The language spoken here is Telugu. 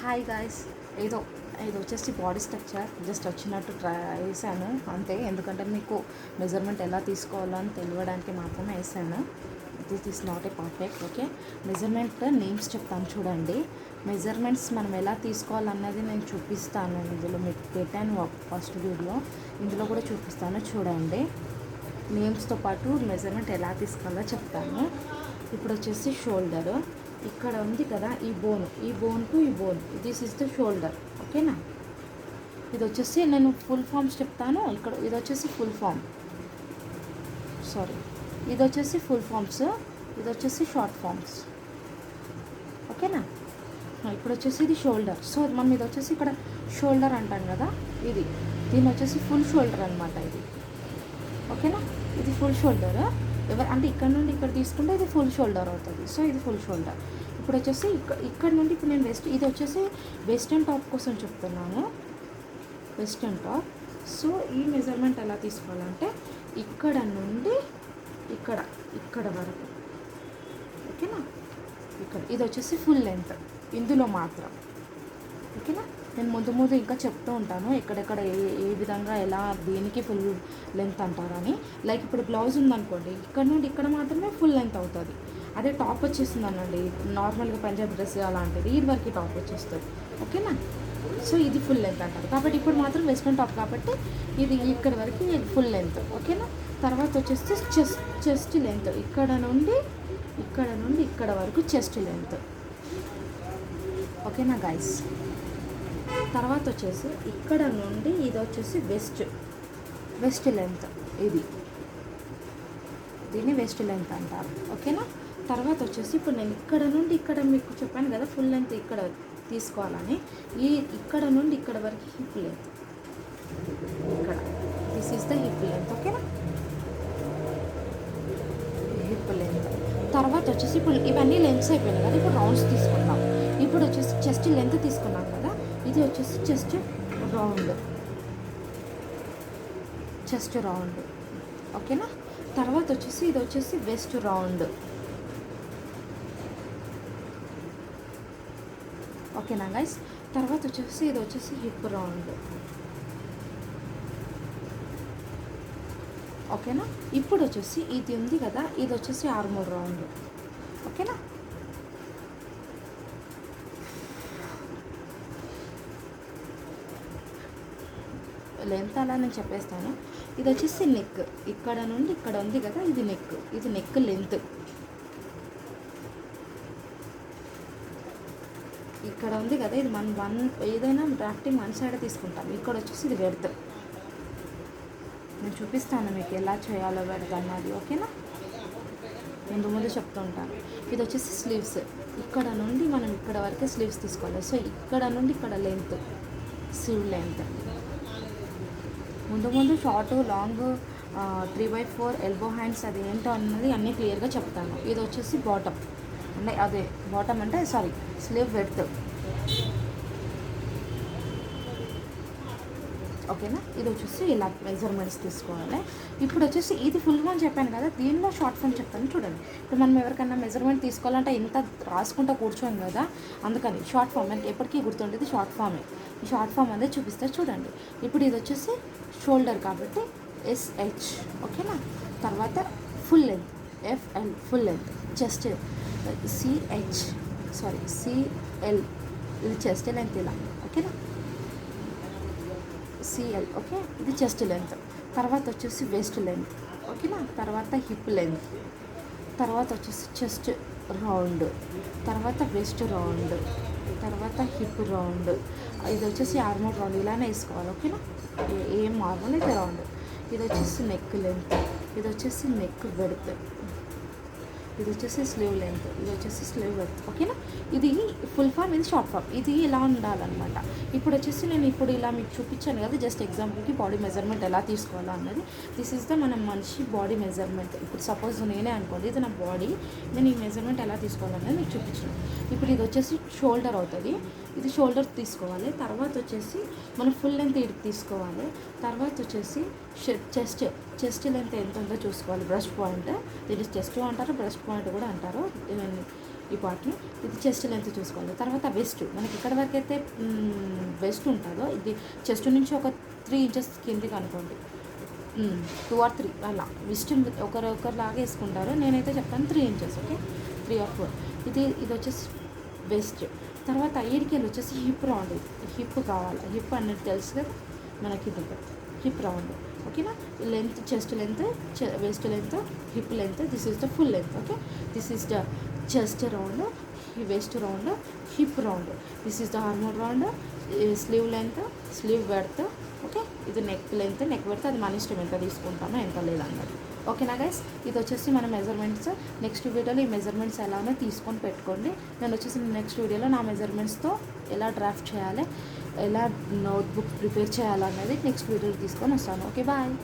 Hi guys. ఏదో ఇది వచ్చేసి బాడీ స్ట్రక్చర్ జస్ట్ వచ్చినట్టు ట్రై వేసాను అంతే. ఎందుకంటే మీకు మెజర్మెంట్ ఎలా తీసుకోవాలని తెలియడానికి మాత్రమే వేసాను. This is not a perfect. Okay, measurement names చెప్తాను చూడండి. మెజర్మెంట్స్ మనం ఎలా తీసుకోవాలన్నది నేను చూపిస్తాను. ఇందులో మీకు పెట్టాను ఫస్ట్ వీడియో, ఇందులో కూడా చూపిస్తాను చూడండి. నేమ్స్తో పాటు మెజర్మెంట్ ఎలా తీసుకోవాలో చెప్తాను. ఇప్పుడు వచ్చేసి షోల్డరు ఇక్కడ ఉంది కదా, ఈ బోన్ టు ఈ bone, this is the shoulder. ఓకేనా, ఇది వచ్చేసి నేను ఫుల్ ఫామ్స్ చెప్తాను. ఇక్కడ ఇది వచ్చేసి ఫుల్ ఫామ్, ఇది వచ్చేసి ఫుల్ ఫామ్స్, ఇది వచ్చేసి షార్ట్ ఫామ్స్. ఓకేనా, ఇప్పుడు వచ్చేసి ఇది షోల్డర్. సో మనం ఇది వచ్చేసి ఇక్కడ షోల్డర్ అంటాం కదా, దీన్ని వచ్చేసి ఫుల్ షోల్డర్ అనమాట ఇది. ఓకేనా, ఇది ఫుల్ షోల్డర్. అంటే ఇక్కడ నుండి ఇక్కడ తీసుకుంటే ఇది ఫుల్ షోల్డర్ అవుతుంది. సో ఇది ఫుల్ షోల్డర్. ఇప్పుడు వచ్చేసి ఇక్కడ నుండి ఇప్పుడు నేను ఇది వచ్చేసి వెస్ట్రన్ టాప్ కోసం చెప్తున్నాను, వెస్ట్రన్ టాప్. సో ఈ మెజర్మెంట్ ఎలా తీసుకోవాలంటే ఇక్కడ నుండి ఇక్కడ వరకు. ఓకేనా, ఇది వచ్చేసి ఫుల్ లెంత్ ఇందులో మాత్రం. ఓకేనా, నేను ముందు ఇంకా చెప్తూ ఉంటాను ఎక్కడెక్కడ ఏ విధంగా ఎలా దేనికి ఫుల్ లెంత్ అంటారని. లైక్ ఇప్పుడు బ్లౌజ్ ఉందనుకోండి, ఇక్కడ నుండి ఇక్కడ మాత్రమే ఫుల్ లెంత్ అవుతుంది. అదే టాప్ వచ్చేస్తుంది అనండి, నార్మల్గా పంజాబ్ డ్రెస్ అలాంటిది, ఇది వరకు టాప్ వచ్చేస్తుంది. ఓకేనా, సో ఇది ఫుల్ లెంత్ అంటారు. కాబట్టి ఇప్పుడు మాత్రం వెస్ట్రన్ టాప్ కాబట్టి ఇది ఇక్కడ వరకు ఫుల్ లెంత్. ఓకేనా, తర్వాత వచ్చేసి చెస్ట్ లెంత్ ఇక్కడ నుండి ఇక్కడ వరకు చెస్ట్ లెంత్. ఓకేనా గైస్, తర్వాత వచ్చేసి ఇక్కడ నుండి ఇది వచ్చేసి వెస్ట్ లెంత్, దీన్ని వెస్ట్ లెంత్ అంటారు. ఓకేనా, తర్వాత వచ్చేసి ఇప్పుడు నేను ఇక్కడ నుండి ఇక్కడ మీకు చెప్పాను కదా ఫుల్ లెంత్ ఇక్కడ తీసుకోవాలని, ఇక్కడ నుండి ఇక్కడ వరకు hip length, this is the hip length. ఓకేనా, హిప్ లెంత్. తర్వాత వచ్చేసి ఇప్పుడు ఇవన్నీ లెంత్స్ అయిపోయినాయి కదా, ఇప్పుడు రౌండ్స్ తీసుకుందాం. ఇప్పుడు వచ్చేసి చెస్ట్ లెంత్ తీసుకున్నాం కదా, ఇది వచ్చేసి చెస్ట్ రౌండ్. ఓకేనా, తర్వాత వచ్చేసి ఇది వచ్చేసి వెస్ట్ రౌండ్. ఓకేనా గైస్, తర్వాత వచ్చేసి ఇది వచ్చేసి హిప్ రౌండ్. ఓకేనా, ఇప్పుడు వచ్చేసి ఇది ఉంది కదా, ఇది వచ్చేసి ఆర్మోల్ రౌండ్. ఓకేనా, లెంత్ అలా నేను చెప్పేస్తాను. ఇది వచ్చేసి నెక్, ఇక్కడ నుండి ఇక్కడ ఉంది కదా, ఇది నెక్ లెంత్. ఇక్కడ ఉంది కదా, ఇది మనం ఏదైనా డ్రాఫ్టింగ్ వన్ సైడ్ తీసుకుంటాం. ఇక్కడ వచ్చేసి ఇది వెడత్. నేను చూపిస్తాను మీకు ఎలా చేయాలో వెడత్ అన్నది. ఓకేనా, ముందు చెప్తూ ఉంటాను. ఇది వచ్చేసి స్లీవ్స్, ఇక్కడ నుండి మనం ఇక్కడ వరకే స్లీవ్స్ తీసుకోవాలి. సో ఇక్కడ నుండి ఇక్కడ లెంత్, స్లీవ్ లెంత్. ముందు షార్ట్ లాంగ్ 3/4 ఎల్బో హ్యాండ్స్ అది ఏంటో అన్నది అన్నీ క్లియర్గా చెప్తాను. ఇది వచ్చేసి బాటమ్, అంటే అదే బాటమ్ అంటే స్లీవ్ వెడ్త్. ఓకేనా, ఇది వచ్చేసి ఇలా మెజర్మెంట్స్ తీసుకోవాలి. ఇప్పుడు వచ్చేసి ఇది ఫుల్ ఫామ్ చెప్పాను కదా, దీనిలో షార్ట్ ఫామ్ చెప్తాను చూడండి. ఇప్పుడు మనం ఎవరికైనా మెజర్మెంట్ తీసుకోవాలంటే ఇంత రాసుకుంటూ కూర్చోం కదా, అందుకని షార్ట్ ఫామ్ మనకి ఎప్పటికీ గుర్తుండేది షార్ట్ ఫామే. ఈ షార్ట్ ఫామ్ అనేది చూపిస్తే చూడండి. ఇప్పుడు ఇది వచ్చేసి షోల్డర్ కాబట్టి SH. ఓకేనా, తర్వాత full length FL, full length. Chest CL, ఇది చెస్ట్ లెంత్ ఇలా. ఓకేనా, CL. ఓకే, ఇది చెస్ట్ లెంత్. తర్వాత వచ్చేసి వెస్ట్ లెంత్. ఓకేనా, తర్వాత హిప్ లెంత్, తర్వాత వచ్చేసి చెస్ట్ రౌండ్, తర్వాత వెస్ట్ రౌండ్, తర్వాత హిప్ రౌండ్. ఇది వచ్చేసి ఆర్మోల్ రౌండ్, ఇలానే వేసుకోవాలి. ఓకేనా, ఏం ఆర్మోల్ అయితే రౌండ్. ఇది వచ్చేసి నెక్ లెంత్, ఇది వచ్చేసి నెక్ వెడత్, ఇది వచ్చేసి స్లీవ్ లెంత్, ఇది వచ్చేసి స్లీవ్ వెడత్. ఓకేనా, ఇది ఫుల్ ఫామ్, ఇది షార్ట్ ఫామ్. ఇది ఇలా ఉండాలన్నమాట. ఇప్పుడు వచ్చేసి నేను ఇలా మీకు చూపించాను కదా, జస్ట్ ఎగ్జాంపుల్కి బాడీ మెజర్మెంట్ ఎలా తీసుకోవాలో అన్నది. దిస్ ఈజ్ ద మన మనిషి బాడీ మెజర్మెంట్. ఇప్పుడు సపోజ్ నేనే అనుకోండి, ఇది నా బాడీ, నేను ఈ మెజర్మెంట్ ఎలా తీసుకోవాలన్నది మీకు చూపించాను. ఇప్పుడు ఇది వచ్చేసి షోల్డర్ అవుతుంది, ఇది షోల్డర్ తీసుకోవాలి. తర్వాత వచ్చేసి మనం ఫుల్ లెంత్ ఇది తీసుకోవాలి. తర్వాత వచ్చేసి చెస్ట్ లెంత్ ఎంత ఉందో చూసుకోవాలి. బ్రెస్ట్ పాయింట్, దీన్ని చెస్ట్ అంటారు, బ్రెస్ట్ పాయింట్ కూడా అంటారు. ఈ పార్ట్ని. ఇది చెస్ట్ లెంత్ చూసుకోవాలి. తర్వాత వెస్ట్ మనకి ఇక్కడ వరకు అయితే వెస్ట్ ఉంటుందో ఇది చెస్ట్ నుంచి ఒక 3 ఇంచెస్ కిందికి అనుకోండి, 2 or 3 అలా ఇష్టం ఒకరిలాగా వేసుకుంటారు. నేనైతే చెప్తాను 3 ఇంచెస్, ఓకే, 3 or 4. ఇది వచ్చేసి వెస్ట్. తర్వాత ఈడికెళ్ళి వచ్చేసి హిప్ రౌండ్. హిప్ కావాలి, హిప్ అనేది తెలుసు కదా మనకి, ఇది హిప్ రౌండ్, ఓకేనా. Length chest length, waist length, hip length, this is the full length, okay. This is the chest round, waist round, hip round, this is the armhole round, sleeve length, sleeve width, okay. ఇది నెక్ లెంత్, నెక్ వెడ్త్, అది మన ఇష్టం ఎంత తీసుకుంటామో ఎంత లేదన్నది, ఓకేనా గైస్. ఇది వచ్చేసి మన మెజర్మెంట్స్. నెక్స్ట్ వీడియోలో ఈ మెజర్మెంట్స్ ఎలానో తీసుకొని పెట్టుకోండి. నేను వచ్చేసి నెక్స్ట్ వీడియోలో నా మెజర్మెంట్స్తో ఎలా డ్రాఫ్ట్ చేయాలి, ఎలా నోట్బుక్ ప్రిపేర్ చేయాలనేది నెక్స్ట్ వీడియోలో తీసుకొని వస్తాను. Okay, bye.